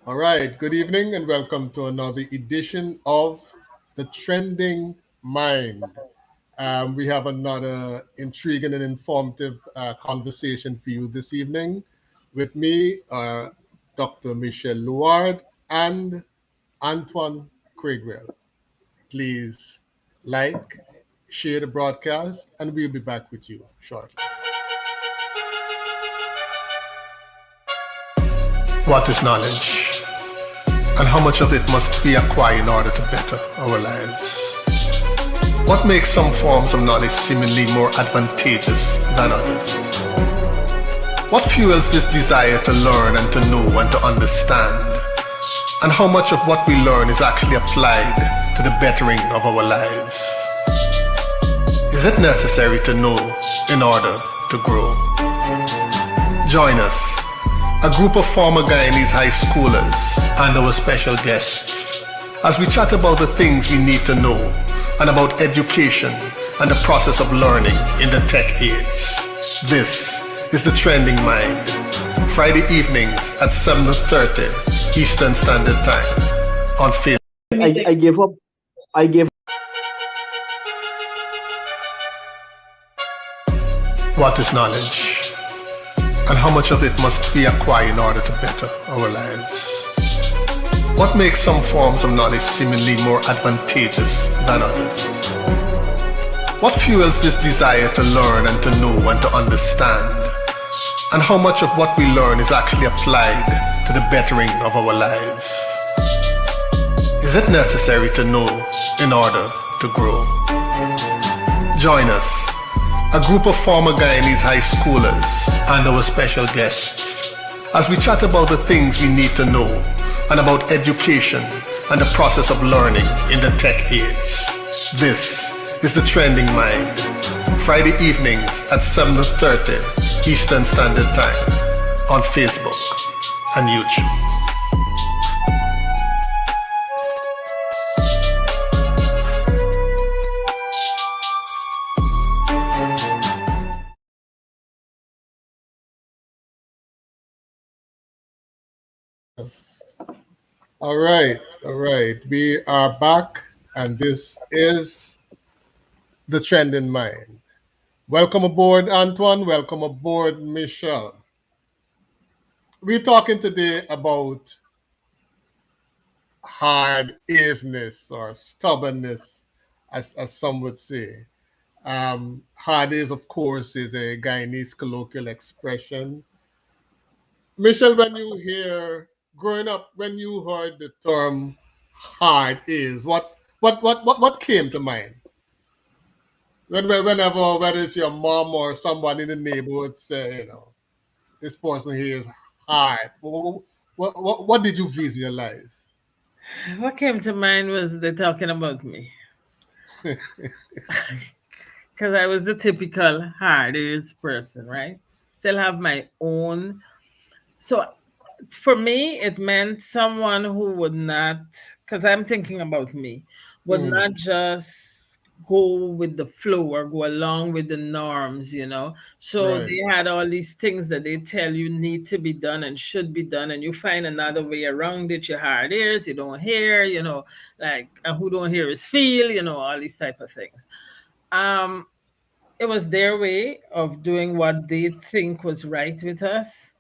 All right, good evening and welcome to another edition of The Trending Mind. We have another intriguing and informative conversation for you this evening. With me are Dr. Michelle Luard and Antoine Craigwell. Please like, share the broadcast, and we'll be back with you shortly. What is knowledge? And how much of it must we acquire in order to better our lives? What makes some forms of knowledge seemingly more advantageous than others? What fuels this desire to learn and to know and to understand? And how much of what we learn is actually applied to the bettering of our lives? Is it necessary to know in order to grow? Join us, a group of former Guyanese high schoolers and our special guests, as we chat about the things we need to know and about education and the process of learning in the tech age. This is The Trending Mind, Friday evenings at 7:30 Eastern Standard Time on Facebook. I gave up. I gave. What is knowledge? And how much of it must we acquire in order to better our lives? What makes some forms of knowledge seemingly more advantageous than others? What fuels this desire to learn and to know and to understand? And how much of what we learn is actually applied to the bettering of our lives? Is it necessary to know in order to grow? Join us, a group of former Guyanese high schoolers and our special guests, as we chat about the things we need to know and about education and the process of learning in the tech age. This is The Trending Mind, Friday evenings at 7:30 Eastern Standard Time on Facebook and YouTube. All right. We are back, and this is The Trending Mind. Welcome aboard, Antoine. Welcome aboard, Michelle. We're talking today about hard aisness or stubbornness, as some would say. Hard is, of course, is a Guyanese colloquial expression. Michelle, growing up, when you heard the term hard is, what came to mind? Whenever, whether it's your mom or someone in the neighborhood say, this person here is hard. What did you visualize? What came to mind was they talking about me. Because I was the typical hardest person, right? Still have my own. So for me, it meant someone who would not, because I'm thinking about me, would not just go with the flow or go along with the norms. So Right. they had all these things that they tell you need to be done and should be done, and you find another way around it. Your hard ears, you don't hear, like, and who don't hear is feel, all these type of things. Um, it was their way of doing what they think was right with us.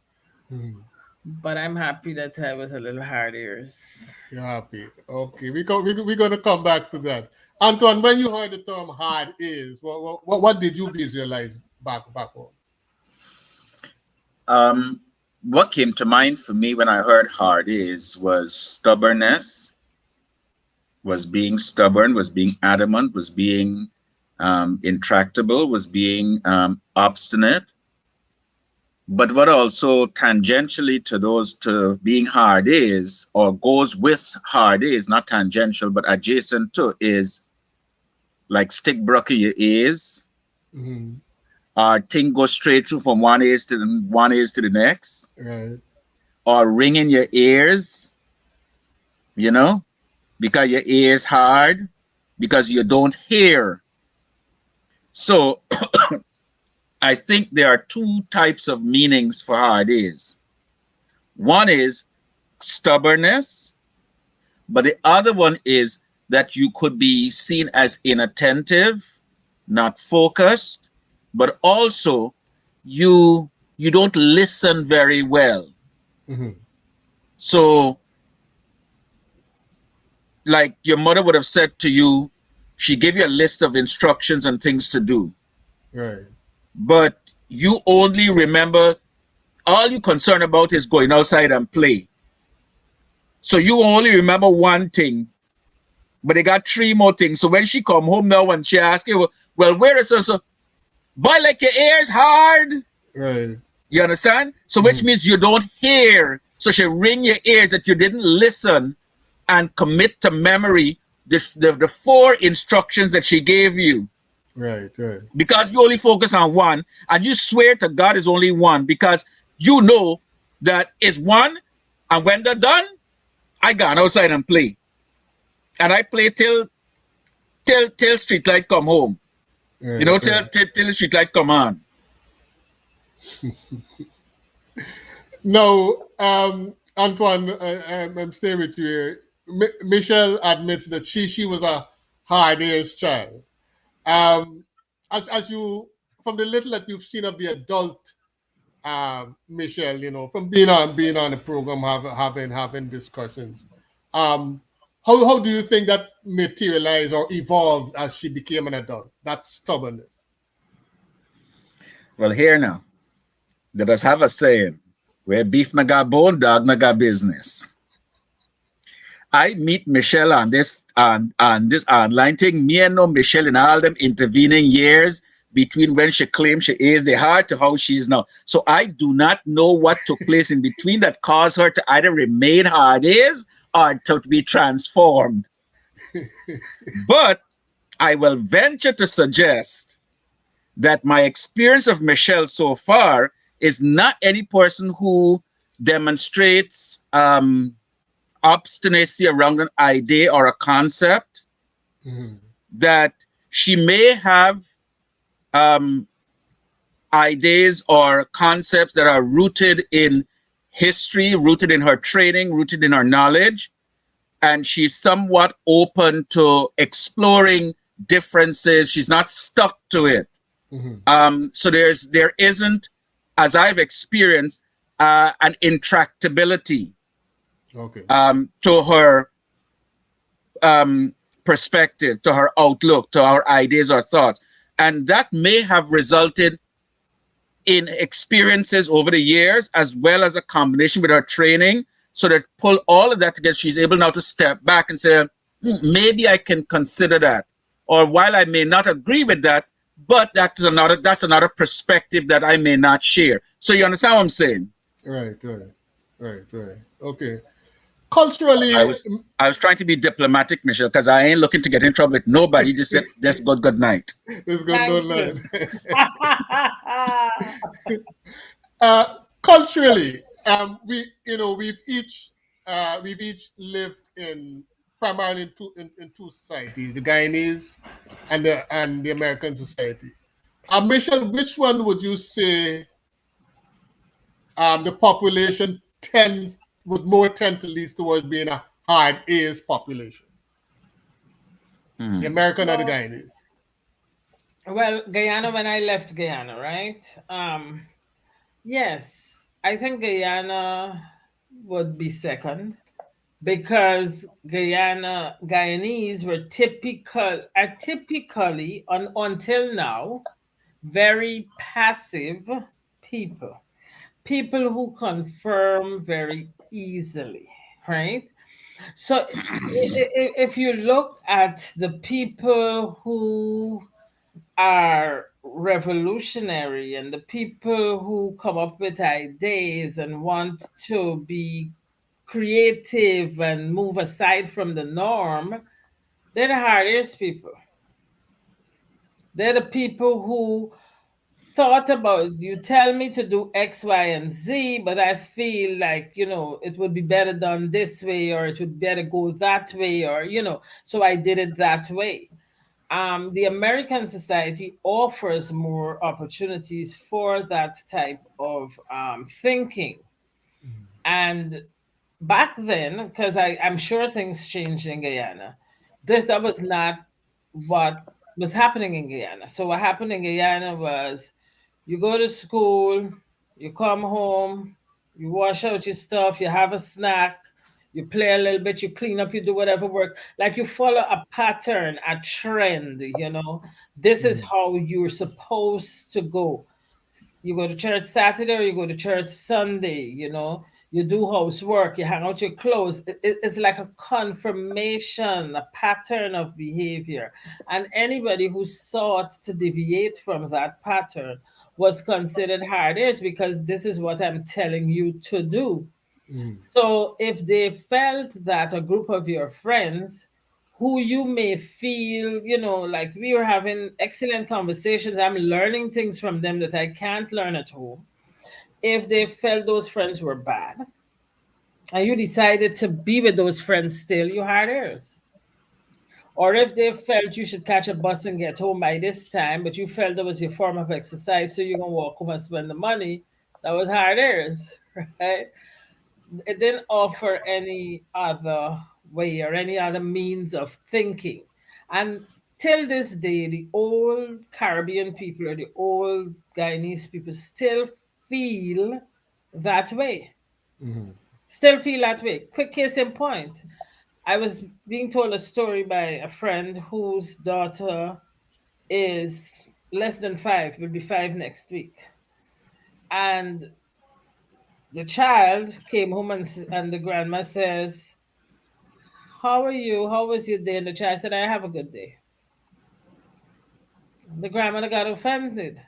Hmm. But I'm happy that I was a little hard ears. You're happy. Okay, we're going to come back to that. Antoine, when you heard the term hard is, what did you visualize back home? What came to mind for me when I heard hard is was stubbornness, was being stubborn, was being adamant, was being intractable, was being obstinate. But what also tangentially to being hard is, or goes with hard is, not tangential, but adjacent to, is like stick broke your ears. Mm-hmm. Thing goes straight through from one ears to the next. Right. Or ring in your ears, because your ears hard, because you don't hear. So I think there are two types of meanings for hard is. One is stubbornness, but the other one is that you could be seen as inattentive, not focused, but also you don't listen very well. Mm-hmm. So like your mother would have said to you, she gave you a list of instructions and things to do, Right. but you only remember, all you concerned about is going outside and play. So you only remember one thing, but they got three more things. So when she come home now and she ask you, well, where is so boy, like your ears hard? Right. You understand? So which Mm-hmm. means you don't hear. So she ring your ears that you didn't listen and commit to memory the four instructions that she gave you. Right. Right. Because you only focus on one and you swear to God is only one because you know that is one, and when they're done, I gone outside and play. And I play till street light come home. You Right. know, Right. till the street light come on. No, Antoine, I'm staying with you here. Michelle admits that she was a hard-nosed child. Um, as you, from the little that you've seen of the adult Michelle, you know, from being on the program, having discussions. Um, how do you think that materialized or evolved as she became an adult? That stubbornness. Well, here now, let us have a saying where beef na got bone, dog na got business. I meet Michelle on this online thing. Me and no Michelle in all them intervening years between when she claimed she is the heart to how she is now. So I do not know what took place in between that caused her to either remain how it is or to be transformed. But I will venture to suggest that my experience of Michelle so far is not any person who demonstrates obstinacy around an idea or a concept, Mm-hmm. that she may have um, ideas or concepts that are rooted in history, rooted in her training, rooted in her knowledge, and she's somewhat open to exploring differences. She's not stuck to it. Mm-hmm. So there isn't, as I've experienced, an intractability Okay. to her perspective, to her outlook, to our ideas or thoughts. And that may have resulted in experiences over the years, as well as a combination with her training. So that pull all of that together, she's able now to step back and say, maybe I can consider that. Or while I may not agree with that, but that's another perspective that I may not share. So you understand what I'm saying? Right. Right. Right. Right. Okay. I Culturally, was I was trying to be diplomatic, Michelle, because I ain't looking to get in trouble with nobody. Just said just good night. it's good no Thank you. line. Culturally, we've each lived in primarily in two societies, the Guyanese and the American society. Michelle, which one would you say the population would more tend to lead towards being a hard A's population, the Hmm. American or the Well, Guyanese? well, Guyana, when I left Guyana, right? Yes, I think Guyana would be second because Guyanese were are typically until now very passive people, people who confirm very easily, right? So if you look at the people who are revolutionary and the people who come up with ideas and want to be creative and move aside from the norm, they're the hardest people. They're the people who thought about, you tell me to do X, Y, and Z, but I feel like, it would be better done this way, or it would better go that way, or, so I did it that way. The American society offers more opportunities for that type of thinking. And back then, because I'm sure things changed in Guyana, that was not what was happening in Guyana. So what happened in Guyana was you go to school, you come home, you wash out your stuff, you have a snack, you play a little bit, you clean up, you do whatever work. Like you follow a pattern, a trend, you know. This is Mhm. how you're supposed to go. You go to church Saturday or you go to church Sunday, you know. You do housework, you hang out your clothes. It's like a confirmation, a pattern of behavior. And anybody who sought to deviate from that pattern was considered hard ears because this is what I'm telling you to do. Mhm. So if they felt that a group of your friends who you may feel, you know, like we were having excellent conversations, I'm learning things from them that I can't learn at home. If they felt those friends were bad and you decided to be with those friends still, you had theirs. Or if they felt you should catch a bus and get home by this time, but you felt that was your form of exercise, so you're gonna walk home and spend the money, that was hard theirs, right? It didn't offer any other way or any other means of thinking. And till this day, the old Caribbean people or the old Guyanese people still feel that way. Mhm. Still feel that way. Quick case in point. I was being told a story by a friend whose daughter is less than 5, will be 5 next week. And the child came home and the grandma says, how are you? How was your day? And the child said, I have a good day. The grandmother got offended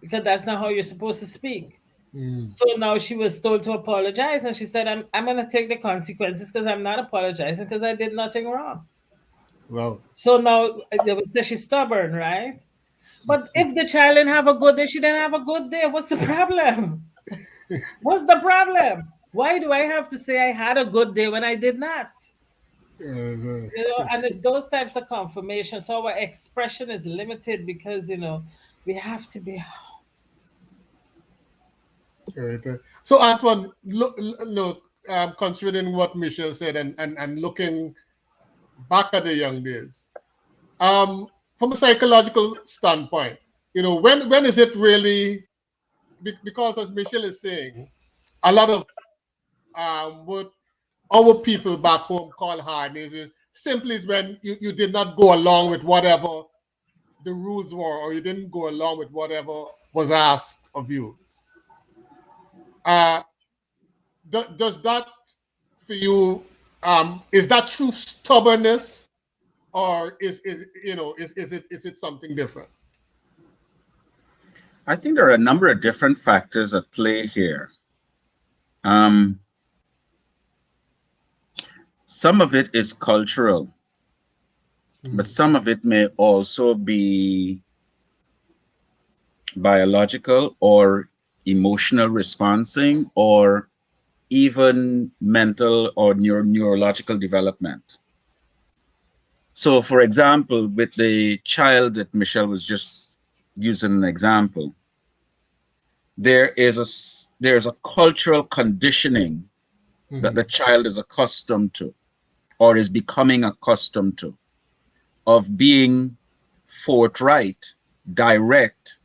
because that's not how you're supposed to speak. Mhm. So now she was told to apologize. And she said, I'm going to take the consequences because I'm not apologizing because I did nothing wrong. Well, So now they would say she's stubborn, right? But if the child didn't have a good day, she didn't have a good day. What's the problem? What's the problem? Why do I have to say I had a good day when I did not? uh, You know, and it's those types of confirmation. So our expression is limited because you know we have to be. right. So, Antoine, look, considering what Michelle said and looking back at the young days, from a psychological standpoint, when is it really, because as Michelle is saying, a lot of what our people back home call hardness is simply is when you did not go along with whatever the rules were, or you didn't go along with whatever was asked of you. Uh, does that for you, is that true stubbornness, or is it something different? I think there are a number of different factors at play here. Um, some of it is cultural, but Mm, some of it may also be biological or emotional responding or even mental or neurological development. So, for example, with the child that Michelle was just using an example, there's a cultural conditioning that mhm, the child is accustomed to or is becoming accustomed to of being forthright, direct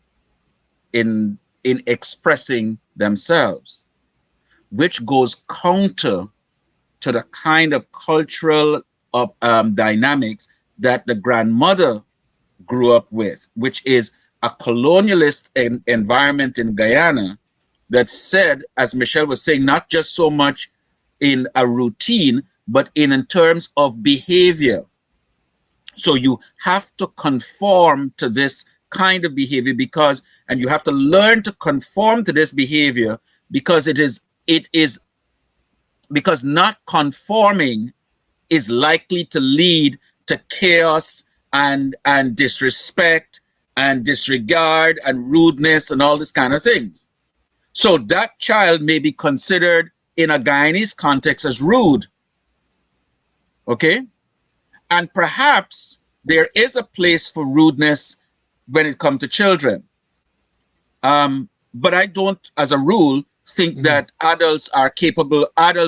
in expressing themselves, which goes counter to the kind of cultural dynamics that the grandmother grew up with, which is a colonialist environment in Guyana that said, as Michelle was saying, not just so much in a routine, but in terms of behavior. So you have to conform to this kind of behavior and you have to learn to conform to this behavior because it is because not conforming is likely to lead to chaos and disrespect and disregard and rudeness and all this kind of things. So that child may be considered in a Guyanese context as rude, okay? And perhaps there is a place for rudeness when it comes to children. But I don't, as a rule, think mhm, that adults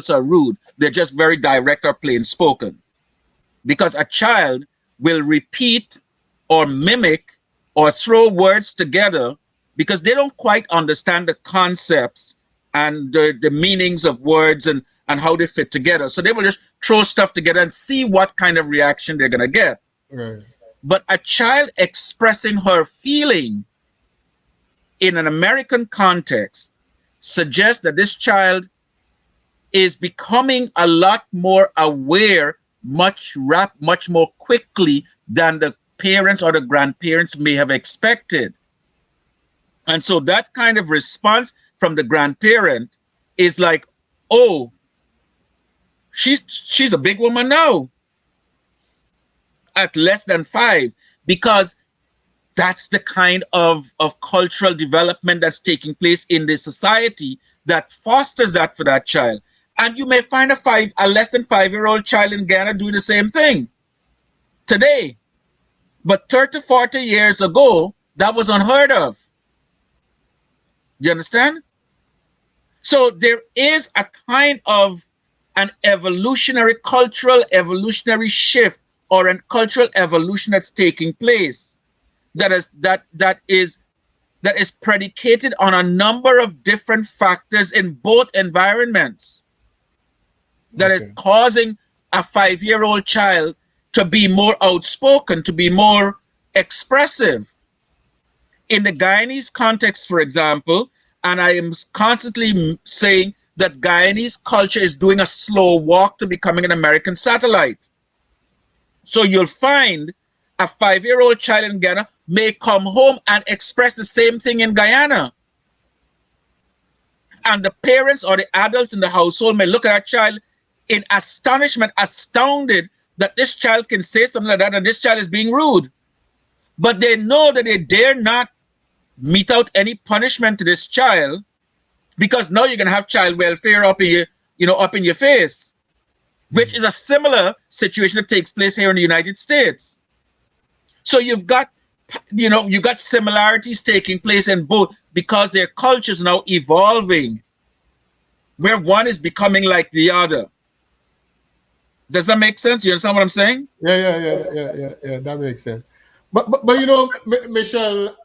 are rude. they're just very direct or plain spoken. Because a child will repeat or mimic or throw words together because they don't quite understand the concepts and the meanings of words and how they fit together. So they will just throw stuff together and see what kind of reaction they're going to get. Right. But a child expressing her feeling in an American context suggests that this child is becoming a lot more aware much more quickly than the parents or the grandparents may have expected. And so that kind of response from the grandparent is like, oh, she's a big woman now at less than 5, because that's the kind of cultural development that's taking place in the society that fosters that for that child. And you may find a less than 5-year-old child in Ghana doing the same thing today. But 30, 40 years ago, that was unheard of. You understand? So there is a kind of an evolutionary, cultural evolutionary shift or a cultural evolution that's taking place that is predicated on a number of different factors in both environments that is causing a 5-year-old child to be more outspoken, to be more expressive. In the Guyanese context, for example, and I am constantly saying that Guyanese culture is doing a slow walk to becoming an American satellite. So you'll find a 5-year-old child in Ghana may come home and express the same thing in Guyana. And the parents or the adults in the household may look at that child in astonishment, astounded that this child can say something like that and this child is being rude. But they know that they dare not mete out any punishment to this child, because now you're going to have child welfare up in your face, which is a similar situation that takes place here in the United States. So you've got similarities taking place in both, because their cultures now evolving, where one is becoming like the other. Does that make sense? You understand what I'm saying? Yeah. That makes sense. But Michelle,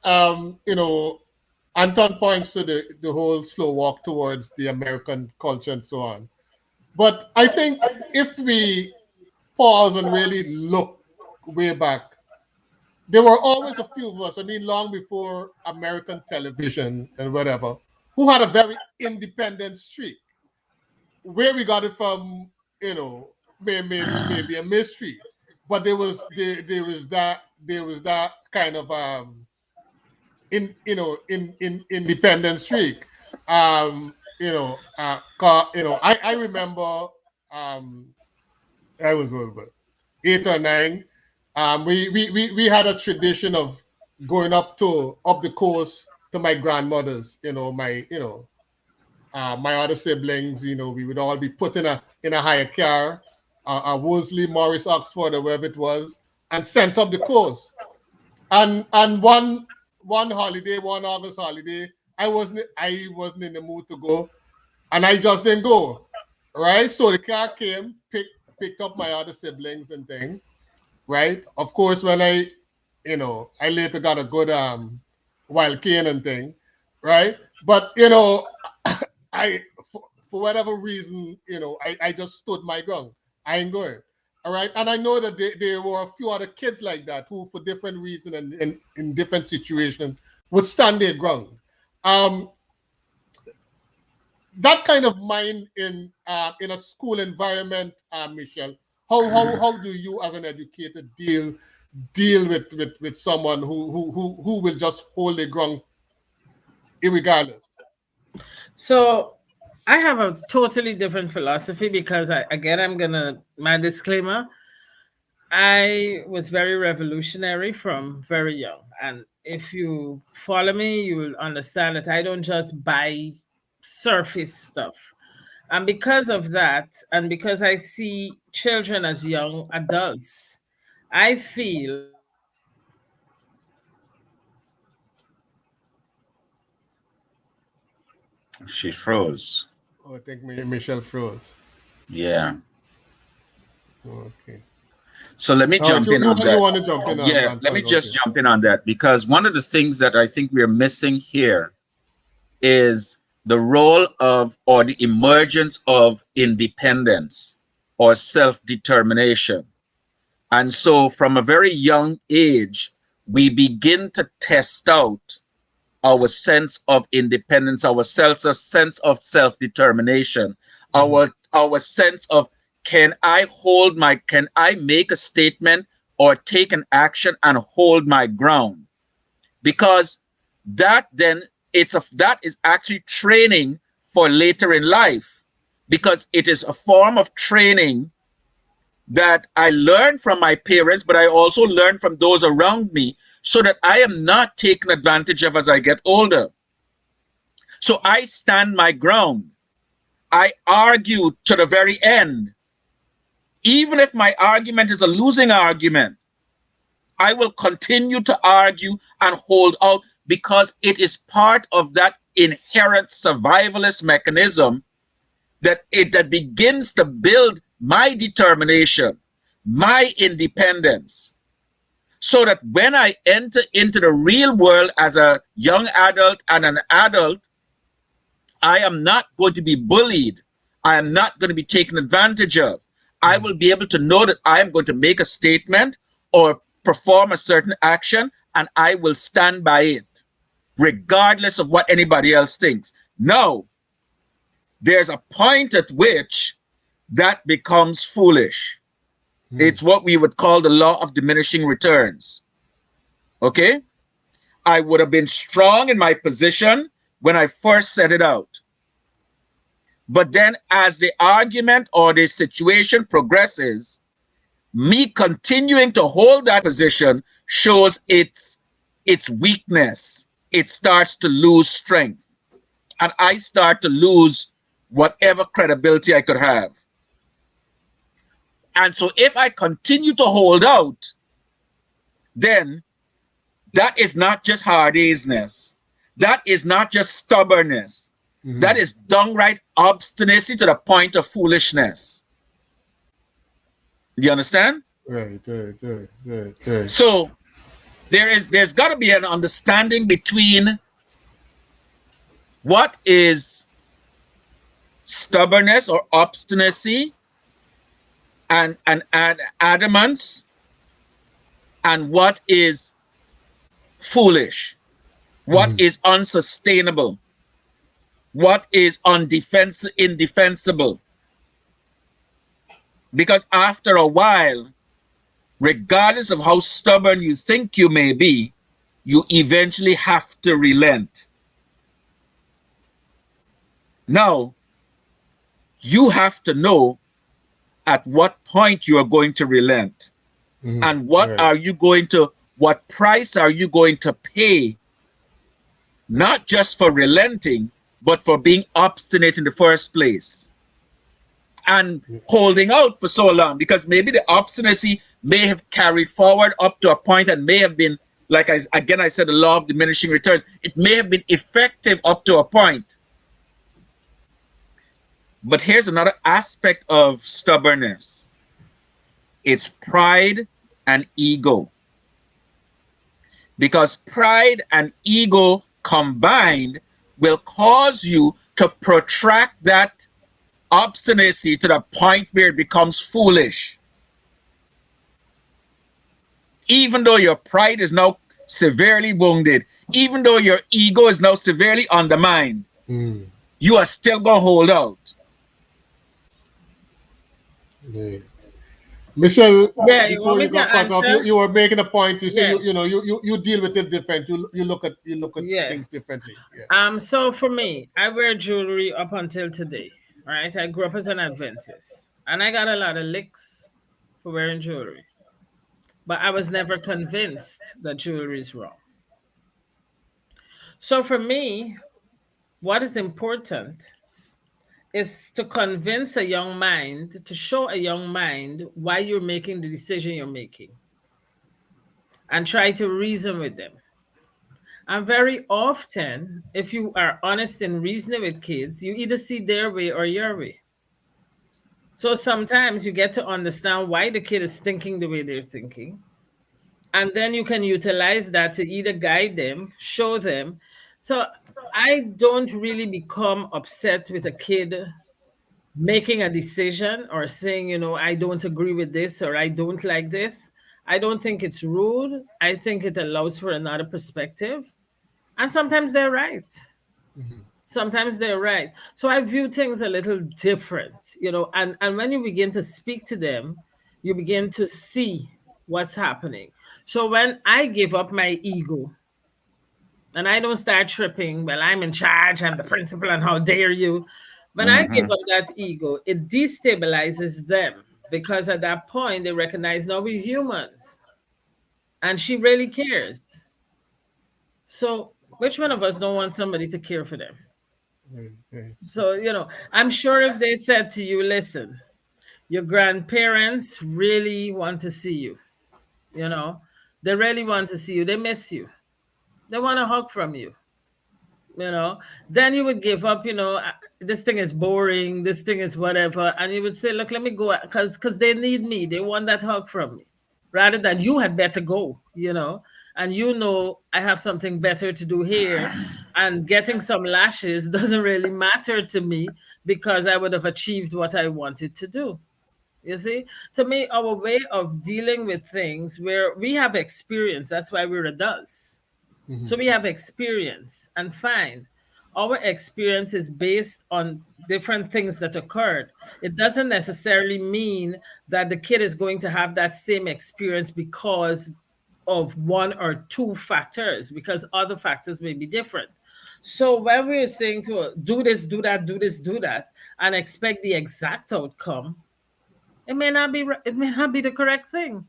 Anton points to the whole slow walk towards the American culture and so on. But I think if we pause and really look way back, there were always a few of us, I mean, long before American television and whatever, who had a very independent streak. Where we got it from, maybe a mystery. But there was that kind of independent streak. I remember I was what, 8 or 9. We had a tradition of going up the coast to my grandmother's. My other siblings. We would all be put in a hire car, a Wolseley, Morris, Oxford, or wherever it was, and sent up the coast. And one holiday, one August holiday, I wasn't in the mood to go, and I just didn't go. Right? So the car came, picked up my other siblings and thing. Right? Of course, when I later got a good wild cane and thing. Right? But I for whatever reason, I just stood my ground. I ain't going. All right. And I know that there were a few other kids like that who, for different reasons and in different situations, would stand their ground. Um, that kind of mind in a school environment, Michelle. How do you, as an educator, deal with someone who will just hold their ground irregardless? So I have a totally different philosophy because my disclaimer, I was very revolutionary from very young. And if you follow me, you will understand that I don't just buy surface stuff. And because of that, and because I see children as young adults, I feel She froze. Oh, I think Michelle froze. Yeah. Okay. So let me All right, jump in on you that. want to jump in Yeah, on let me point? just Okay. jump in on that, because one of the things that I think we're missing here is the role of, or the emergence of, independence or self-determination. And so from a very young age, we begin to test out our sense of independence, our sense of self-determination, Mm-hmm. our sense of, can I make a statement or take an action and hold my ground? Because that then that is actually training for later in life, because it is a form of training that I learned from my parents, but I also learned from those around me, so that I am not taken advantage of as I get older. So I stand my ground. I argue to the very end. Even if my argument is a losing argument, I will continue to argue and hold out, because it is part of that inherent survivalist mechanism that begins to build my determination, my independence, so that when I enter into the real world as a young adult and an adult, I am not going to be bullied. I am not going to be taken advantage of. I will be able to know that I am going to make a statement or perform a certain action, and I will stand by it, regardless of what anybody else thinks. Now, there's a point at which that becomes foolish. It's what we would call the law of diminishing returns. Okay? I would have been strong in my position when I first set it out. But then as the argument or the situation progresses, me continuing to hold that position shows its weakness. It starts to lose strength. And I start to lose whatever credibility I could have. And so if I continue to hold out, then that is not just aisness. That is not just stubbornness. That is downright obstinacy to the point of foolishness. You understand? Right. Right. So there's got to be an understanding between what is stubbornness or obstinacy and adamance, and what is foolish, what is unsustainable, what is indefensible. Because after a while, regardless of how stubborn you think you may be, you eventually have to relent. Now, you have to know at what point you are going to relent, and what price are you going to pay, not just for relenting, but for being obstinate in the first place and holding out for so long, because maybe the obstinacy may have carried forward up to a point and may have been, like I said, the law of diminishing returns. It may have been effective up to a point. But here's another aspect of stubbornness. It's pride and ego. Because pride and ego combined will cause you to protract that obstinacy to the point where it becomes foolish. Even though your pride is now severely wounded, even though your ego is now severely undermined, you are still going to hold out. Yeah. Michelle, Yeah, you want before me you to got cut off, answer? you were making a point. You say Yes. you deal with it different. You look at things Yes. differently. Yeah. So for me, I wear jewelry up until today. Right? I grew up as an Adventist, and I got a lot of licks for wearing jewelry. But I was never convinced that jewelry is wrong. So for me, what is important is to convince a young mind, to show a young mind why you're making the decision you're making, and try to reason with them. And very often, if you are honest and reasoning with kids, you either see their way or your way. So sometimes you get to understand why the kid is thinking the way they're thinking. And then you can utilize that to either guide them, show them. So I don't really become upset with a kid making a decision or saying, I don't agree with this or I don't like this. I don't think it's rude. I think it allows for another perspective. And sometimes they're right. Mhm. Sometimes they're right. So I view things a little different, and when you begin to speak to them, you begin to see what's happening. So when I give up my ego and I don't start tripping, well, I'm in charge, I'm the principal, and how dare you. When I give Hmm. up that ego, it destabilizes them because at that point they recognize now we're humans and she really cares. So which one of us don't want somebody to care for them? Right, right. So, I'm sure if they said to you, listen, your grandparents really want to see you, you know, they really want to see you, they miss you, they want a hug from you, you know, then you would give up, this thing is boring, this thing is whatever. And you would say, look, let me go because they need me, they want that hug from me, rather than you had better go, and I have something better to do here. And getting some lashes doesn't really matter to me because I would have achieved what I wanted to do. You see, to me, our way of dealing with things where we have experience, that's why we're adults. So Mhm. we have experience, and fine. Our experience is based on different things that occurred. It doesn't necessarily mean that the kid is going to have that same experience because of one or two factors, because other factors may be different. So when we're saying to do this, do that, do this, do that, and expect the exact outcome, it may not be the correct thing.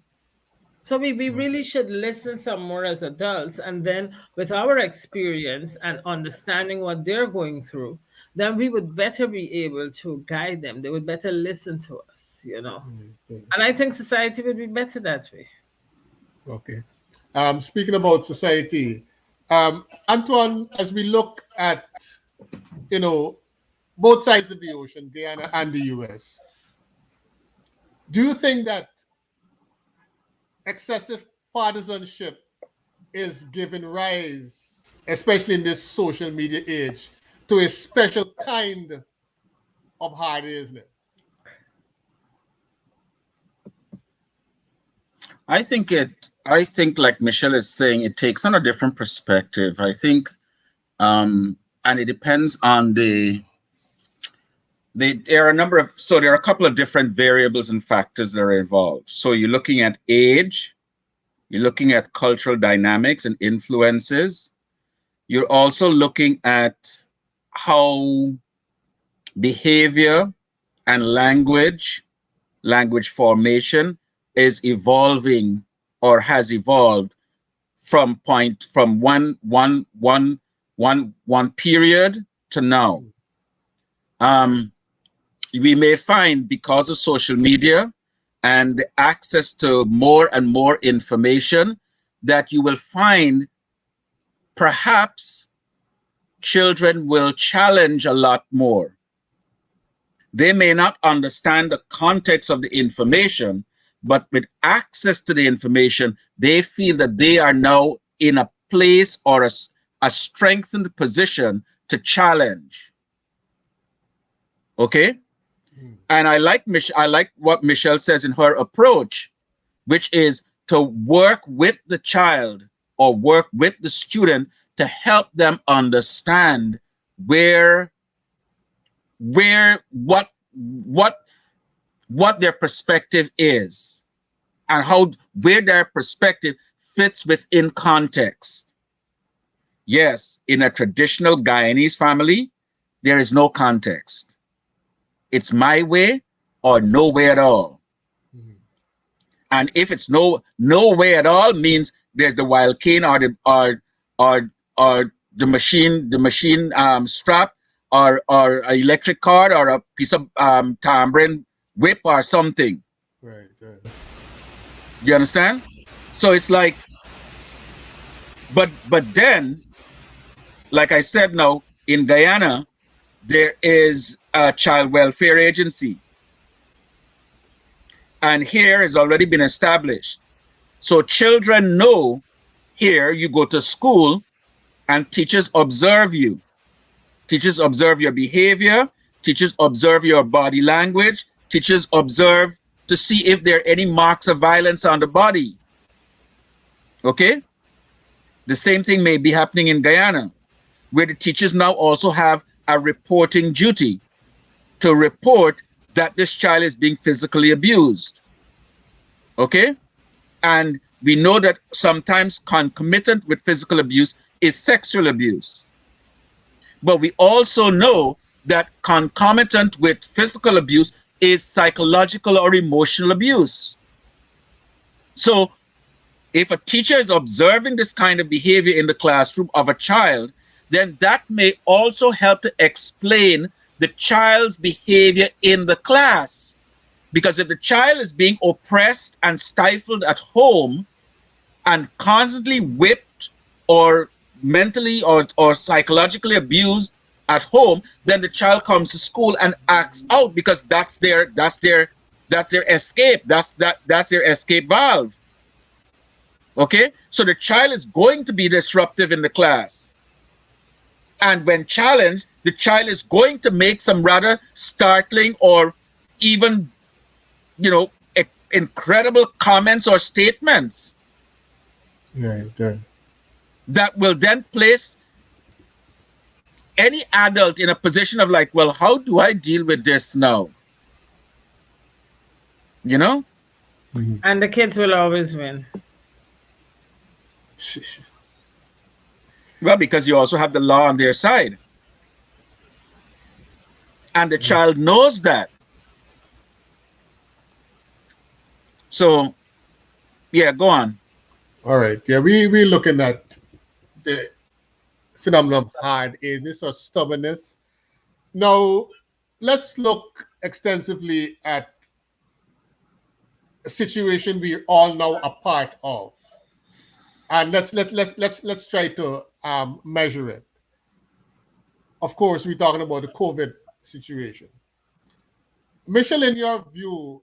So we Right. really should listen some more as adults, and then with our experience and understanding what they're going through, then we would better be able to guide them. They would better listen to us. Right, right. And I think society would be better that way. Okay. Speaking about society, Antoine, as we look at, you know, both sides of the ocean, Guyana and the US, do you think that excessive partisanship is giving rise, especially in this social media age, to a special kind of hard-isness? I think like Michelle is saying, it takes on a different perspective. I think and it depends on there are a number of so there are a couple of different variables and factors that are involved. So you're looking at age, you're looking at cultural dynamics and influences. You're also looking at how behavior and language formation is evolving or has evolved from one period to now. Um, we may find because of social media and the access to more and more information that you will find perhaps children will challenge a lot more. They may not understand the context of the information, but with access to the information, they feel that they are now in a place or a strengthened position to challenge. Okay? Mm. And I like what Michelle says in her approach, which is to work with the child or work with the student to help them understand where what what their perspective is and how where their perspective fits within context. Yes, in a traditional Guyanese family, there is no context. It's my way or no way at all. Mhm. And if it's no way at all, means there's the wild cane or the machine strap or an electric cord or a piece of tambourine whip or something. Right, right. You understand? So it's like, but then, like I said, now in Guyana there is a child welfare agency. And here has already been established. So children know here you go to school and teachers observe you. Teachers observe your behavior. Teachers observe your body language. Teachers observe to see if there are any marks of violence on the body. Okay? The same thing may be happening in Guyana, where the teachers now also have a reporting duty to report that this child is being physically abused. Okay? And we know that sometimes concomitant with physical abuse is sexual abuse. But we also know that concomitant with physical abuse is psychological or emotional abuse. So if a teacher is observing this kind of behavior in the classroom of a child, then that may also help to explain the child's behavior in the class. Because if the child is being oppressed and stifled at home and constantly whipped or mentally or psychologically abused at home, then the child comes to school and acts out because that's their escape. That's their escape valve. Okay? So the child is going to be disruptive in the class. And when challenged, the child is going to make some rather startling or even, incredible comments or statements. Right. That will then place any adult in a position of like, well, how do I deal with this now? Mm-hmm. And the kids will always win. Well, because you also have the law on their side. And the child knows that. So, yeah, go on. All right. Yeah, we're looking at the phenomenon of hard aisness or stubbornness. Now, let's look extensively at a situation we all now are part of, and let's try to measure it. Of course, we're talking about the COVID situation. Michelle, in your view,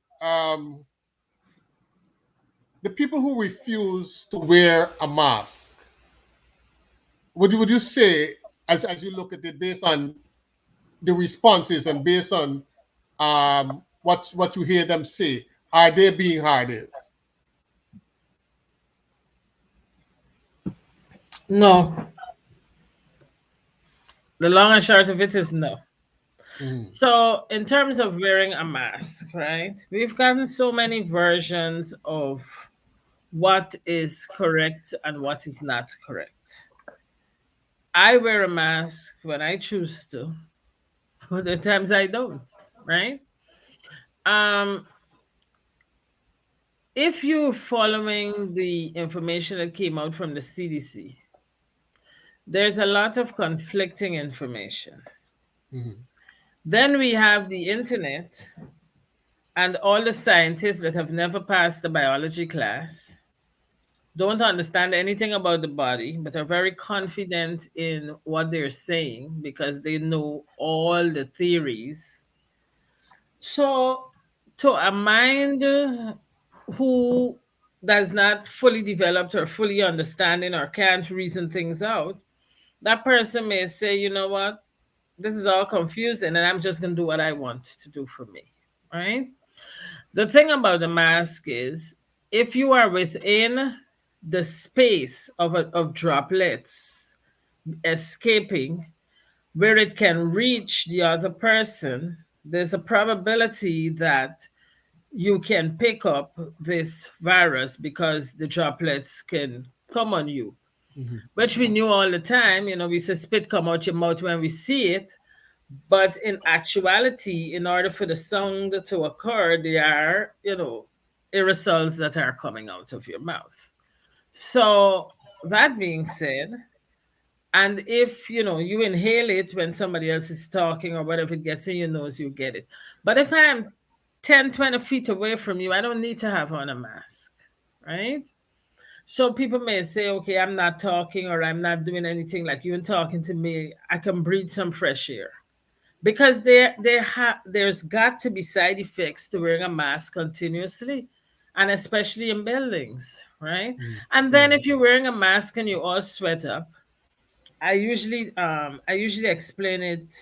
the people who refuse to wear a mask, would you say, as you look at it, based on the responses and based on what you hear them say, are they being hard? No. The long and short of it is no. Mm-hmm. So, in terms of wearing a mask, right, we've gotten so many versions of what is correct and what is not correct. I wear a mask when I choose to, but the times I don't, right? Um, if you're following the information that came out from the CDC, there's a lot of conflicting information. Mm-hmm. Then we have the internet and all the scientists that have never passed the biology class, don't understand anything about the body, but are very confident in what they're saying because they know all the theories. So, to a mind who does not fully developed or fully understanding or can't reason things out, that person may say, you know what, this is all confusing and I'm just going to do what I want to do for me, right? The thing about the mask is if you are within the space of droplets escaping where it can reach the other person, there's a probability that you can pick up this virus because the droplets can come on you, Mm-hmm. which we knew all the time. We say spit come out your mouth when we see it. But in actuality, in order for the sound to occur, there are, aerosols that are coming out of your mouth. So that being said, and if you inhale it when somebody else is talking or whatever, it gets in your nose, you get it. But if I'm 10, 20 feet away from you, I don't need to have on a mask, right? So people may say, okay, I'm not talking or I'm not doing anything like you and talking to me. I can breathe some fresh air. because there's got to be side effects to wearing a mask continuously, and especially in buildings, right? And then if you're wearing a mask and you all sweat up, I usually explain it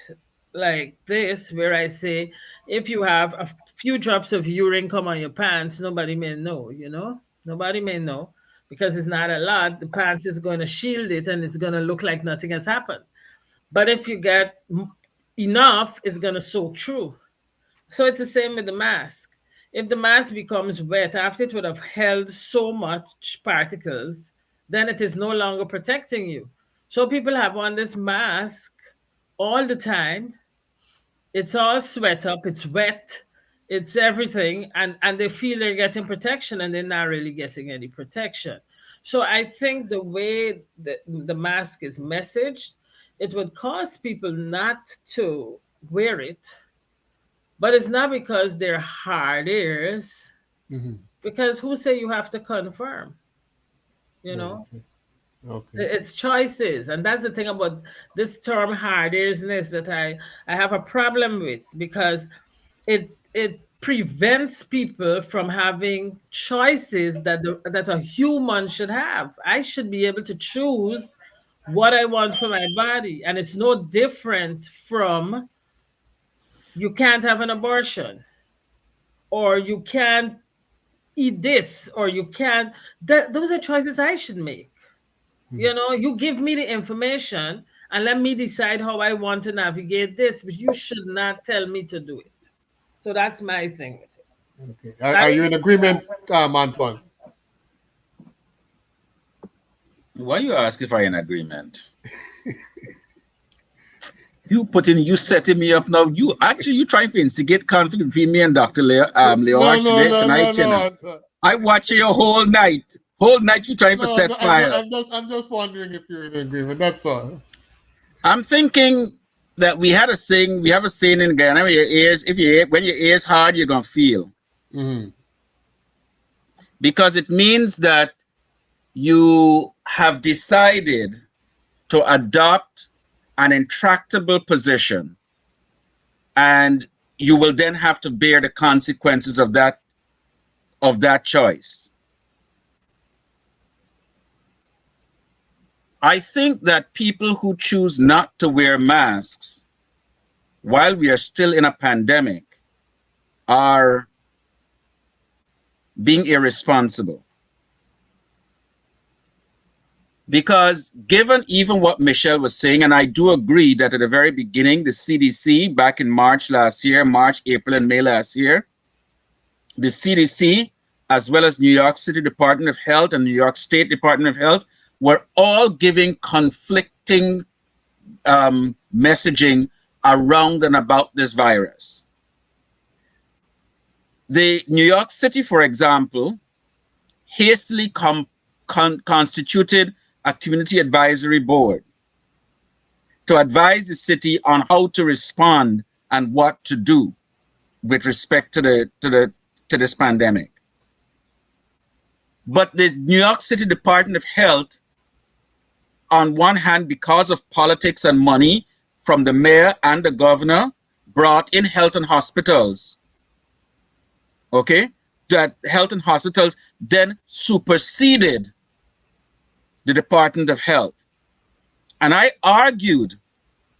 like this, where I say, if you have a few drops of urine come on your pants, nobody may know, nobody may know, because it's not a lot. The pants is going to shield it, and it's going to look like nothing has happened. But if you get enough, it's going to soak through. So it's the same with the mask. If the mask becomes wet after it would have held so much particles, then it is no longer protecting you. So people have on this mask all the time. It's all sweat up, it's wet, it's everything, and they feel they're getting protection, and they're not really getting any protection. So I think the way the mask is messaged, it would cause people not to wear it, but it's not because they're hard ears, because who say you have to confirm? You know, Okay. it's choices, and that's the thing about this term hard earsness that I have a problem with, because it prevents people from having choices that a human should have. I should be able to choose what I want for my body, and it's no different from you can't have an abortion, or you can't eat this, or you can't. Those are choices I should make. You give me the information and let me decide how I want to navigate this, but you should not tell me to do it. So that's my thing with it. Okay. Are you in agreement, Antoine? Why you ask if I in agreement? You setting me up now. You trying to instigate conflict between me and Dr. Leor today, tonight, you know. I watch you whole night. Whole night you trying to set fire. I'm just wondering if you're in agreement. That's all. I'm thinking that we have a saying in Ghana, when your ears hard, you're gonna feel. Because it means that you have decided to adopt an intractable position, and you will then have to bear the consequences of that choice. I think that people who choose not to wear masks while we are still in a pandemic are being irresponsible. Because given even what Michelle was saying, and I do agree that at the very beginning, the CDC back in March, April, and May last year, the CDC, as well as New York City Department of Health and New York State Department of Health, were all giving conflicting messaging around and about this virus. The New York City, for example, hastily constituted a community advisory board to advise the city on how to respond and what to do with respect to this pandemic. But the New York City Department of Health, on one hand, because of politics and money from the mayor and the governor, brought in health and hospitals. Okay? That health and hospitals then superseded the Department of Health. And I argued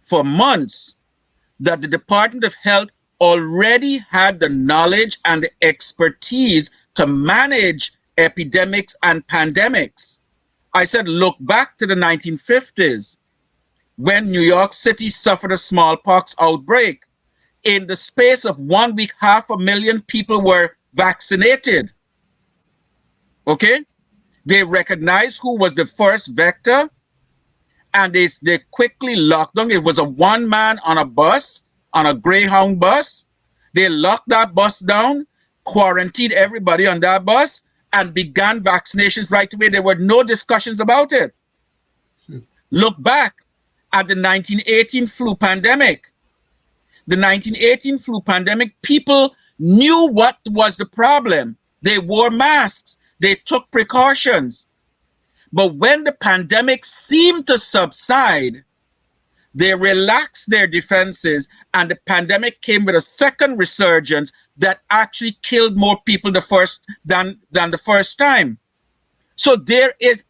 for months that the Department of Health already had the knowledge and the expertise to manage epidemics and pandemics. I said, look back to the 1950s when New York City suffered a smallpox outbreak. In the space of 1 week, 500,000 people were vaccinated. Okay? They recognized who was the first vector, and they quickly locked down. It was a one man on a bus, on a Greyhound bus. They locked that bus down, quarantined everybody on that bus, and began vaccinations right away. There were no discussions about it. Look back at the 1918 flu pandemic. The 1918 flu pandemic, people knew what was the problem. They wore masks. They took precautions. But when the pandemic seemed to subside, they relaxed their defenses, and the pandemic came with a second resurgence that actually killed more people than the first time. So there is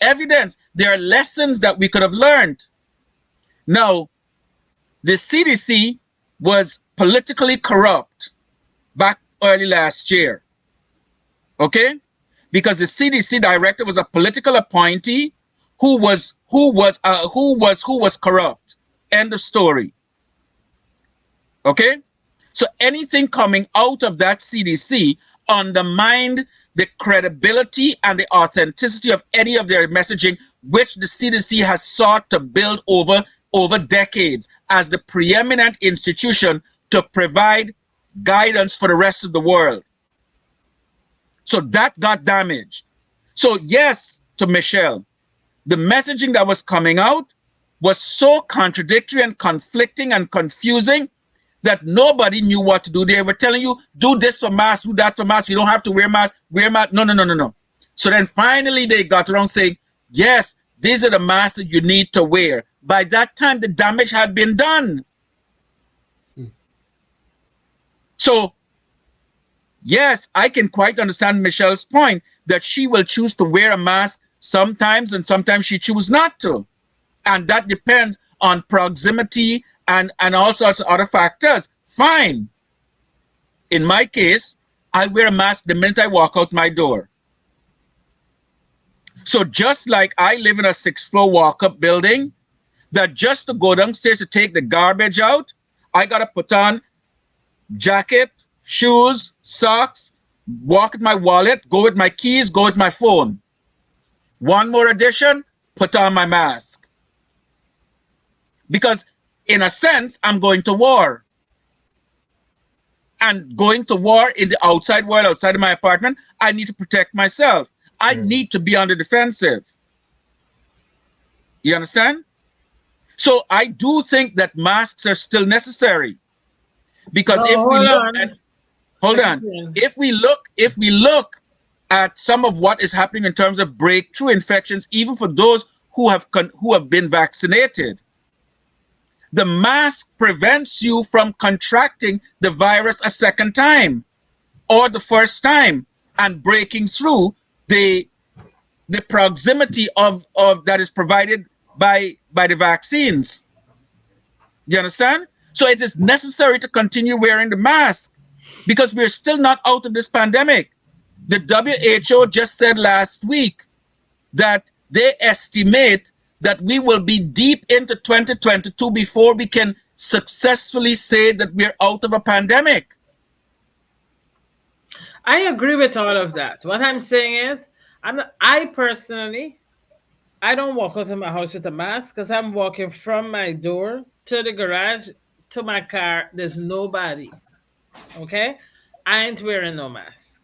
evidence, there are lessons that we could have learned. Now, the CDC was politically corrupt back early last year. Okay? Because the CDC director was a political appointee who was corrupt. End of story. Okay? So anything coming out of that CDC undermined the credibility and the authenticity of any of their messaging, which the CDC has sought to build over decades as the preeminent institution to provide guidance for the rest of the world. So that got damaged. So yes, to Michelle, the messaging that was coming out was so contradictory and conflicting and confusing that nobody knew what to do. They were telling you, do this for masks, do that for masks. You don't have to wear masks, wear masks. No. So then finally they got around saying, yes, these are the masks that you need to wear. By that time, the damage had been done. So, yes, I can quite understand Michelle's point that she will choose to wear a mask sometimes and sometimes she chooses not to. And that depends on proximity and all sorts of other factors. Fine. In my case, I wear a mask the minute I walk out my door. So just like I live in a 6th floor walk-up building, that just to go downstairs to take the garbage out, I got to put on jacket, shoes, socks, walk with my wallet, go with my keys, go with my phone. One more addition, put on my mask. Because in a sense, I'm going to war. And going to war in the outside world, outside of my apartment, I need to protect myself. I need to be on the defensive. You understand? So I do think that masks are still necessary. Because if we look at some of what is happening in terms of breakthrough infections, even for those who have been vaccinated, the mask prevents you from contracting the virus a second time or the first time and breaking through the proximity of that is provided by the vaccines. You understand? So it is necessary to continue wearing the mask because we're still not out of this pandemic. The WHO just said last week that they estimate that we will be deep into 2022 before we can successfully say that we're out of a pandemic. I agree with all of that. What I'm saying is, I personally don't walk out of my house with a mask because I'm walking from my door to the garage to my car. There's nobody. Okay? I ain't wearing no mask.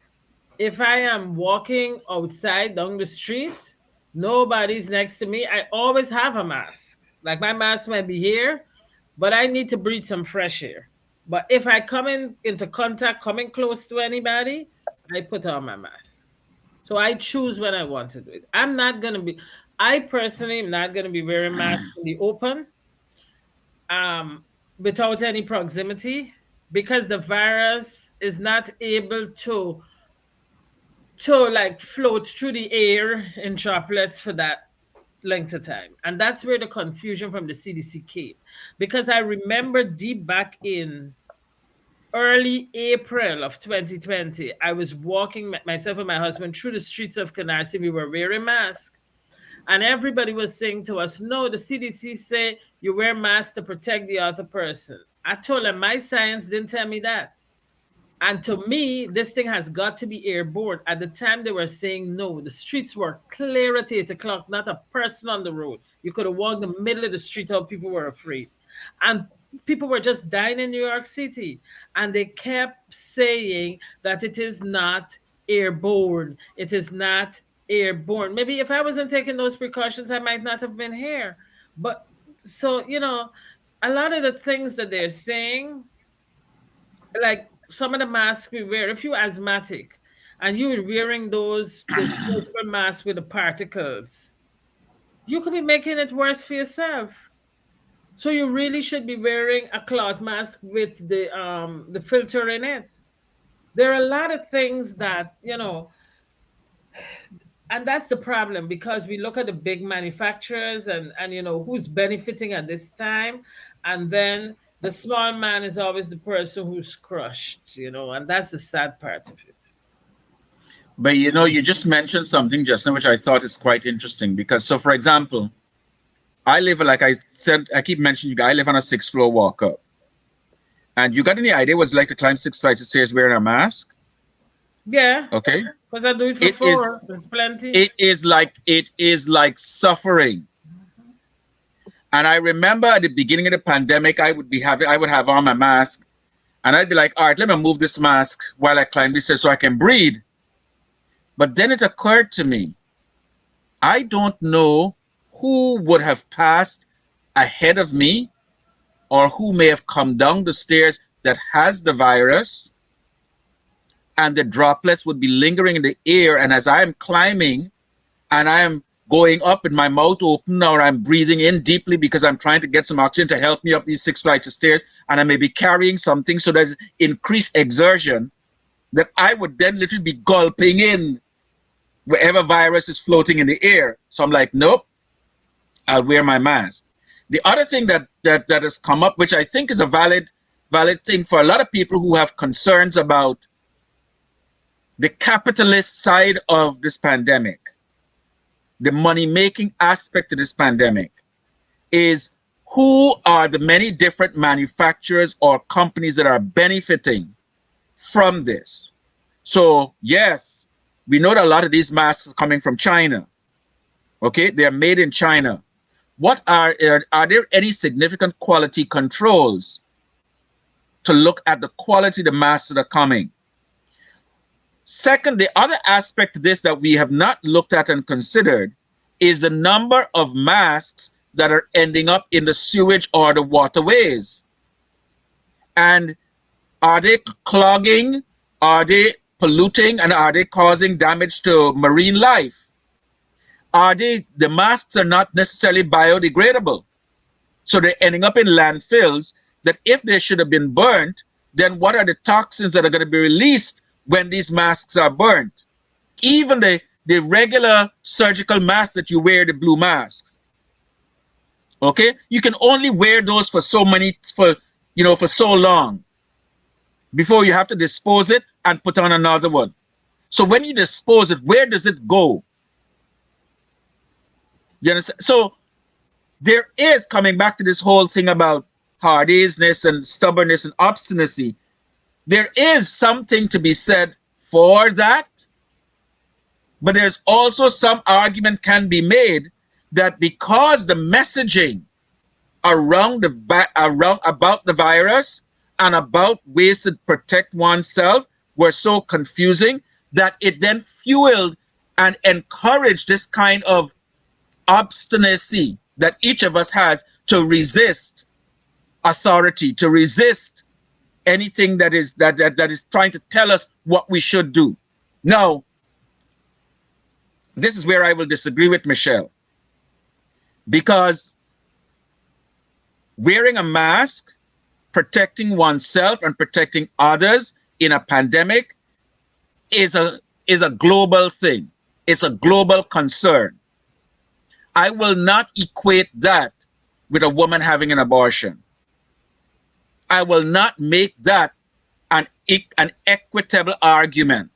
If I am walking outside down the street, nobody's next to me, I always have a mask. Like my mask might be here, but I need to breathe some fresh air. But if I come into contact, coming close to anybody, I put on my mask. So I choose when I want to do it. I personally am not going to be wearing masks in the open without any proximity because the virus is not able to like float through the air in droplets for that length of time. And that's where the confusion from the CDC came. Because I remember deep back in early April of 2020, I was walking myself and my husband through the streets of Canarsie. We were wearing masks. And everybody was saying to us, no, the CDC say you wear masks to protect the other person. I told them my science didn't tell me that. And to me, this thing has got to be airborne. At the time, they were saying no. The streets were clear at 8 o'clock, not a person on the road. You could have walked the middle of the street, how people were afraid. And people were just dying in New York City. And they kept saying that it is not airborne. It is not airborne. Maybe if I wasn't taking those precautions, I might not have been here. But so, a lot of the things that they're saying, like some of the masks we wear, if you're asthmatic and you're wearing those disposable masks with the particles, you could be making it worse for yourself. So you really should be wearing a cloth mask with the filter in it. There are a lot of things that, and that's the problem, because we look at the big manufacturers and who's benefiting at this time, and then the small man is always the person who's crushed, and that's the sad part of it. But you just mentioned something just now which I thought is quite interesting, because so for example, I live, like I said, I keep mentioning I live on a 6th floor walk up. And you got any idea what it's like to climb 6 flights of stairs wearing a mask? Yeah. Okay. Because I do it for 4. There's plenty. It is like suffering. And I remember at the beginning of the pandemic, I would have on my mask, and I'd be like, all right, let me move this mask while I climb this stairs so I can breathe. But then it occurred to me, I don't know who would have passed ahead of me or who may have come down the stairs that has the virus, and the droplets would be lingering in the air. And as I am climbing and I am going up with my mouth open, or I'm breathing in deeply because I'm trying to get some oxygen to help me up these 6 flights of stairs, and I may be carrying something, so there's increased exertion, that I would then literally be gulping in wherever virus is floating in the air. So I'm like, nope, I'll wear my mask. The other thing that has come up, which I think is a valid thing for a lot of people who have concerns about the capitalist side of this pandemic, the money-making aspect of this pandemic, is who are the many different manufacturers or companies that are benefiting from this. So yes, we know that a lot of these masks are coming from China. Okay, they are made in China. What are there any significant quality controls to look at the quality of the masks that are coming? Second, the other aspect of this that we have not looked at and considered is the number of masks that are ending up in the sewage or the waterways. And are they clogging? Are they polluting? And are they causing damage to marine life? The masks are not necessarily biodegradable. So they're ending up in landfills that if they should have been burnt, then what are the toxins that are going to be released when these masks are burnt? Even the regular surgical masks that you wear, the blue masks, okay, you can only wear those for so long before you have to dispose it and put on another one. So when you dispose it, where does it go? You understand? So there is, coming back to this whole thing about aisness and stubbornness and obstinacy, there is something to be said for that, but there's also some argument can be made that because the messaging about the virus and about ways to protect oneself were so confusing, that it then fueled and encouraged this kind of obstinacy that each of us has to resist authority, to resist anything that is trying to tell us what we should do. Now, this is where I will disagree with Michelle, because wearing a mask, protecting oneself and protecting others in a pandemic is a global thing. It's a global concern. I will not equate that with a woman having an abortion. I will not make that an equitable argument,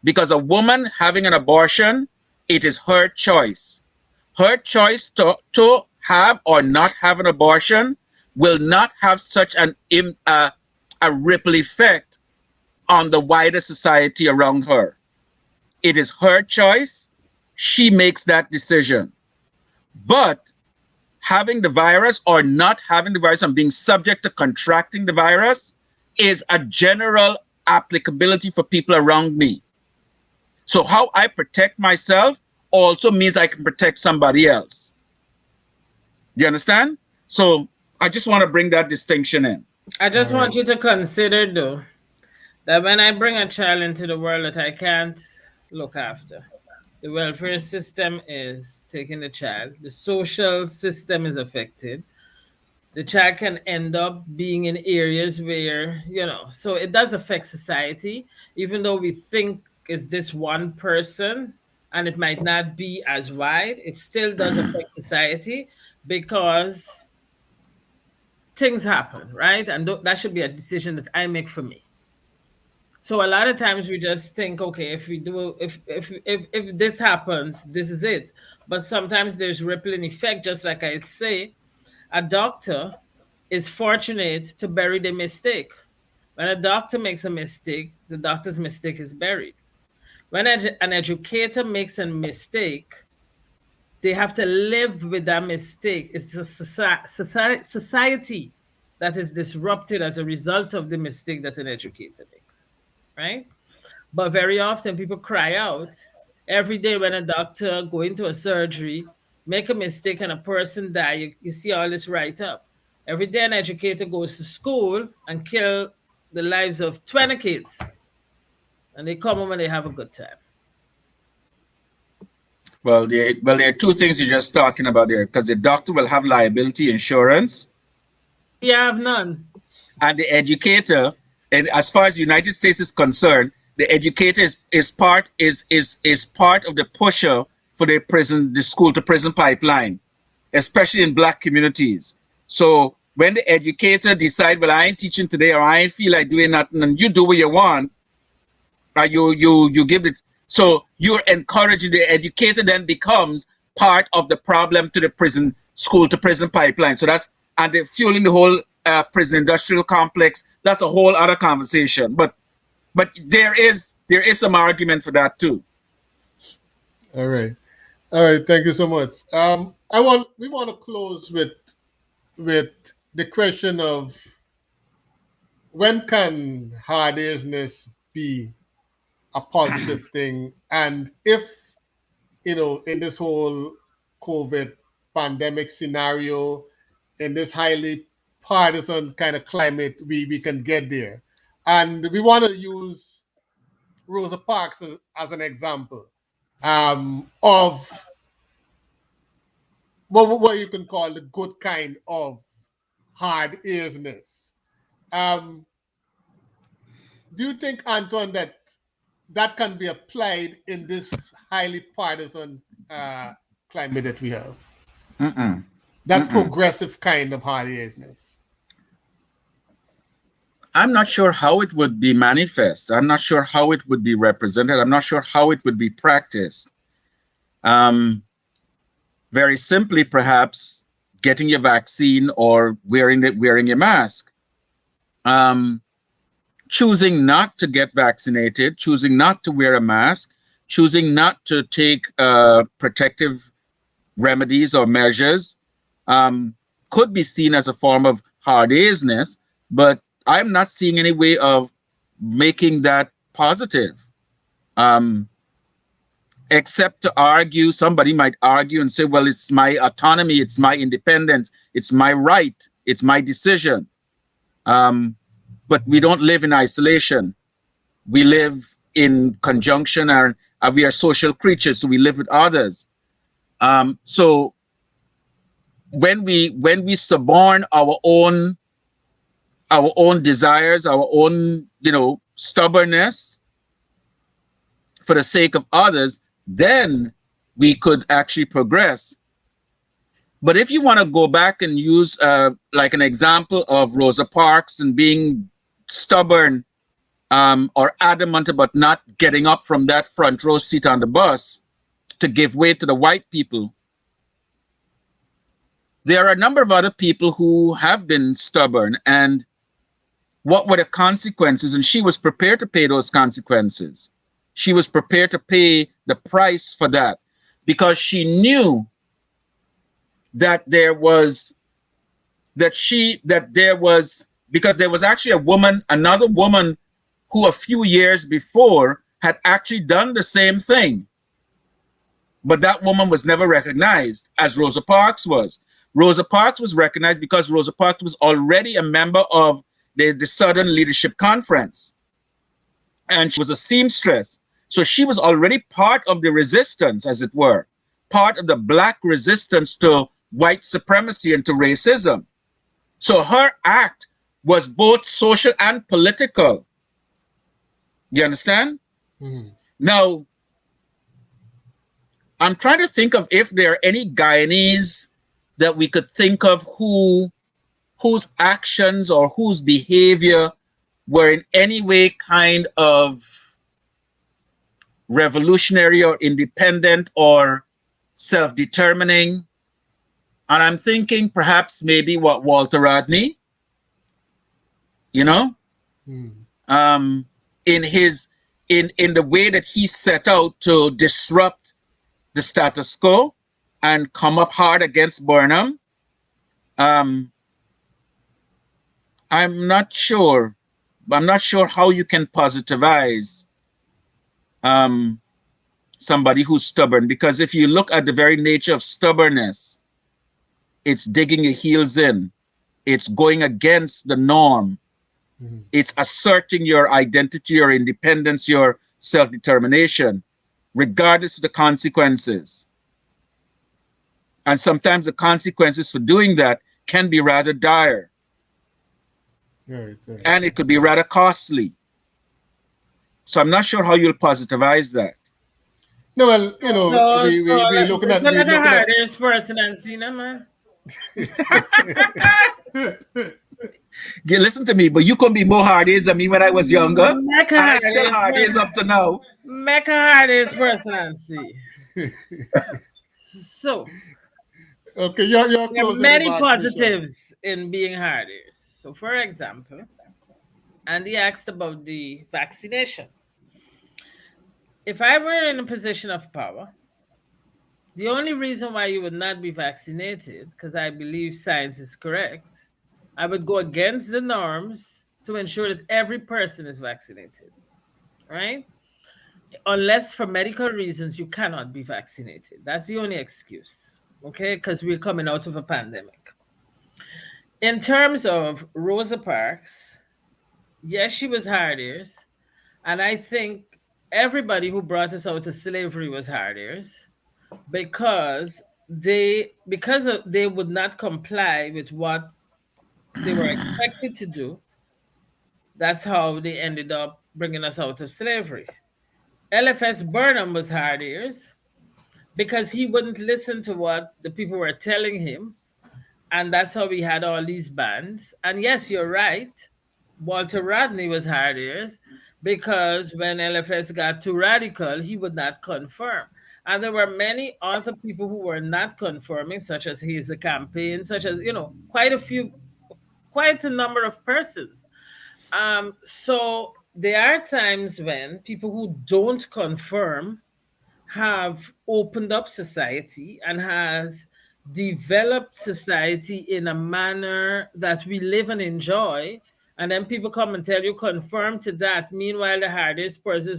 because a woman having an abortion, it is her choice. Her choice to have or not have an abortion will not have such a ripple effect on the wider society around her. It is her choice. She makes that decision. But having the virus or not having the virus and being subject to contracting the virus is a general applicability for people around me. So how I protect myself also means I can protect somebody else. Do you understand? So I just want to bring that distinction in. I just want you to consider, though, that when I bring a child into the world that I can't look after, the welfare system is taking the child. The social system is affected. The child can end up being in areas where, so it does affect society, even though we think it's this one person and it might not be as wide, it still does affect society because things happen, right? And that should be a decision that I make for me. So a lot of times we just think, okay, if we do, if this happens, this is it. But sometimes there's rippling effect, just like I say, a doctor is fortunate to bury the mistake. When a doctor makes a mistake, the doctor's mistake is buried. When an educator makes a mistake, they have to live with that mistake. It's a society that is disrupted as a result of the mistake that an educator makes, right? But very often people cry out every day when a doctor go into a surgery, make a mistake and a person die. You see all this write up. Every day an educator goes to school and kill the lives of 20 kids. And they come home and they have a good time. Well, there are two things you're just talking about there, because the doctor will have liability insurance. You have none. And the educator, and as far as the United States is concerned, the educator is part of the pusher for the school to prison pipeline, especially in Black communities. So when the educator decide, well, I ain't teaching today, or I ain't feel like doing nothing, and you do what you want, right? You give it. So you're encouraging the educator, then becomes part of the problem to the prison school to prison pipeline. So and they're fueling the whole prison industrial complex. That's a whole other conversation. But there is some argument for that too. All right. Thank you so much. We want to close with the question of, when can hard-aisness be a positive thing? And if, in this whole COVID pandemic scenario, in this highly partisan kind of climate, we can get there. And we want to use Rosa Parks as an example of what you can call the good kind of hard-aisness. Do you think, Anton, that can be applied in this highly partisan climate that we have? That progressive kind of hard-aisness? I'm not sure how it would be manifest. I'm not sure how it would be represented. I'm not sure how it would be practiced. Very simply, perhaps getting your vaccine or wearing your mask. Choosing not to get vaccinated, choosing not to wear a mask, choosing not to take protective remedies or measures could be seen as a form of hard-aisness, but I'm not seeing any way of making that positive. Except to argue, somebody might argue and say, well, it's my autonomy, it's my independence, it's my right, it's my decision. But we don't live in isolation. We live in conjunction, and we are social creatures, so we live with others. So when we suborn our own desires, our own, stubbornness for the sake of others, then we could actually progress. But if you want to go back and use like an example of Rosa Parks and being stubborn or adamant about not getting up from that front row seat on the bus to give way to the white people, there are a number of other people who have been stubborn, and what were the consequences? And she was prepared to pay those consequences. She was prepared to pay the price for that, because she knew that because there was actually another woman who a few years before had actually done the same thing. But that woman was never recognized as Rosa Parks was. Rosa Parks was recognized because Rosa Parks was already a member of the Southern Leadership Conference. And she was a seamstress. So she was already part of the resistance, as it were, part of the Black resistance to white supremacy and to racism. So her act was both social and political. You understand? Mhm. Now, I'm trying to think of if there are any Guyanese that we could think of whose actions or whose behavior were in any way kind of revolutionary or independent or self-determining. And I'm thinking perhaps maybe what Walter Rodney, you know, Mhm. in his in the way that he set out to disrupt the status quo and come up hard against Burnham. Um, I'm not sure. I'm not sure how you can positivize um, somebody who's stubborn, because if you look at the very nature of stubbornness, it's digging your heels in. It's going against the norm. Mhm. It's asserting your identity, your independence, your self-determination, regardless of the consequences. And sometimes the consequences for doing that can be rather dire. Right, right. And it could be rather costly. So I'm not sure how you'll positivize that. No, well, So, we looking at we like a looking at. hardest person and seen a man. Listen to me, but you could be more hard days than me when I was younger, and Make a I still hardest hard days person. up to now. Make a hardest person and see. So Okay, your there are closing many remarks, Michelle. positives in being hardest. So, for example, Andy asked about the vaccination. If I were in a position of power, the only reason why you would not be vaccinated, because I believe science is correct, I would go against the norms to ensure that every person is vaccinated, right? Unless for medical reasons you cannot be vaccinated. That's the only excuse, okay? Because we're coming out of a pandemic. In terms of Rosa Parks, yes, she was hard ears. And I think everybody who brought us out of slavery was hard ears because they would not comply with what they were expected to do. That's how they ended up bringing us out of slavery. LFS Burnham was hard ears because he wouldn't listen to what the people were telling him. And that's how we had all these bans. And yes, you're right. Walter Rodney was hard ears because when LFS got too radical, he would not confirm. And there were many other people who were not confirming, such as his campaign, such as, quite a number of persons. So there are times when people who don't confirm have opened up society and has developed society in a manner that we live and enjoy. And then people come and tell you confirm to that. Meanwhile, the hardest person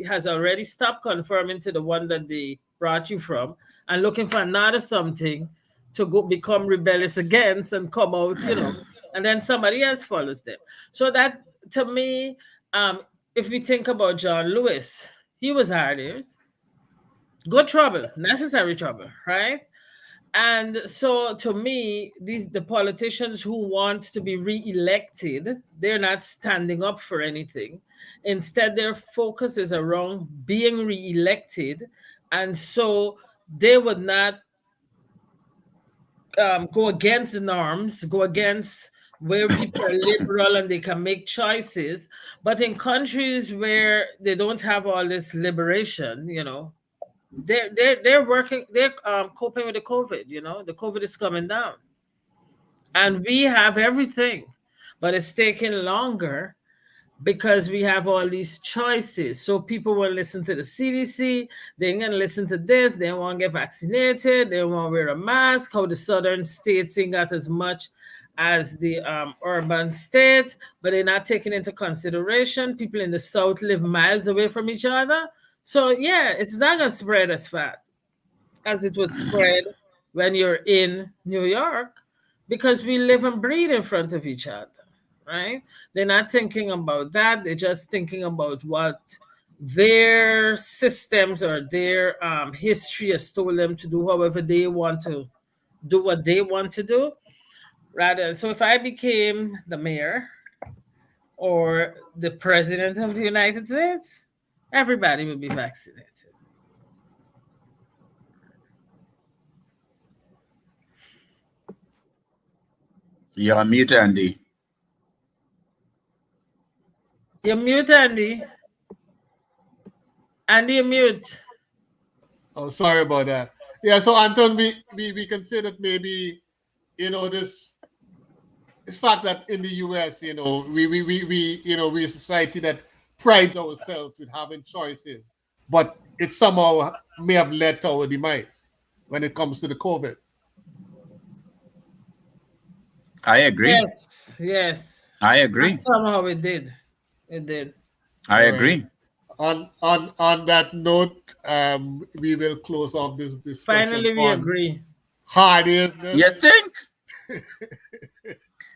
has already stopped confirming to the one that they brought you from and looking for another something to go become rebellious against and come out, and then somebody else follows them. So that to me, if we think about John Lewis, he was hardest. Good trouble, necessary trouble, right? And so to me, the politicians who want to be re-elected, they're not standing up for anything. Instead, their focus is around being re-elected. And so they would not go against the norms, go against where people are liberal and they can make choices. But in countries where they don't have all this liberation, they're working, they're coping with the COVID. The COVID is coming down, and we have everything, but it's taking longer because we have all these choices. So people will listen to the CDC, they're gonna listen to this, they want to get vaccinated, they want to wear a mask. How the southern states ain't got as much as the urban states, but they're not taking into consideration people in the south live miles away from each other. So yeah, it's not gonna spread as fast as it would spread when you're in New York because we live and breathe in front of each other, right? They're not thinking about that. They're just thinking about what their systems or their history has told them to do, however they want to do what they want to do. rather. So if I became the mayor or the president of the United States, everybody would be vaccinated. You're on mute, Andy. You're mute, Andy. Andy, you're mute. Oh, sorry about that. Yeah, so Anton, we consider that maybe, this fact that in the US, we're a society that prides ourselves with having choices, but it somehow may have led to our demise when it comes to the COVID. I agree. Yes. I agree. And somehow it did. It did. I agree. On that note, we will close off this discussion. Finally, we agree. Hard aisness. You think?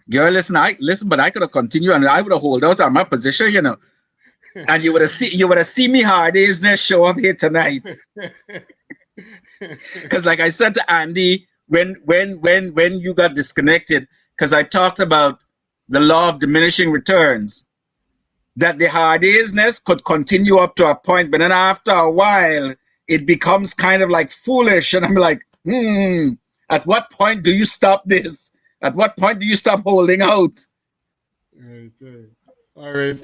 Girl, listen, but I could have continued and I would have hold out on my position, And you would have seen me hard aisness show up here tonight. Because like I said to Andy, when you got disconnected, because I talked about the law of diminishing returns, that the hard aisness could continue up to a point, but then after a while, it becomes kind of like foolish. And I'm like, at what point do you stop this? At what point do you stop holding out? Right. All right.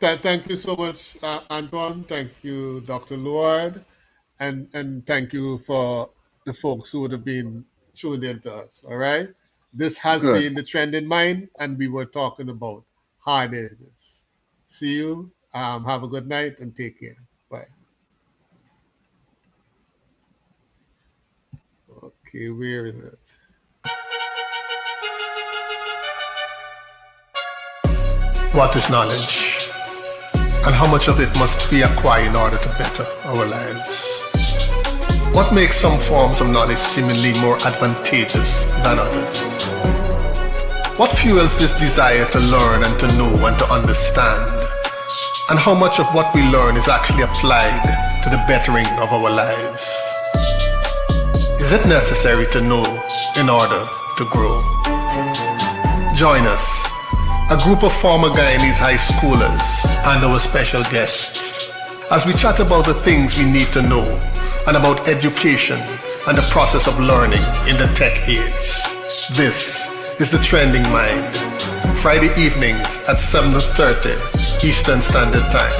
Thank you so much, Anton. Thank you, Dr. Lord. And thank you for the folks who would have been tuned in to us. All right. This has been The Trend in Mind, and we were talking about hard aisness. See you. Have a good night and take care. Bye. Okay, where is it? What is knowledge? And how much of it must we acquire in order to better our lives? What makes some forms of knowledge seemingly more advantageous than others? What fuels this desire to learn and to know and to understand? And how much of what we learn is actually applied to the bettering of our lives? Is it necessary to know in order to grow? Join us, a group of former Guyanese high schoolers and our special guests, as we chat about the things we need to know and about education and the process of learning in the tech age. This is The Trending Mind, Friday evenings at 7:30 Eastern Standard Time.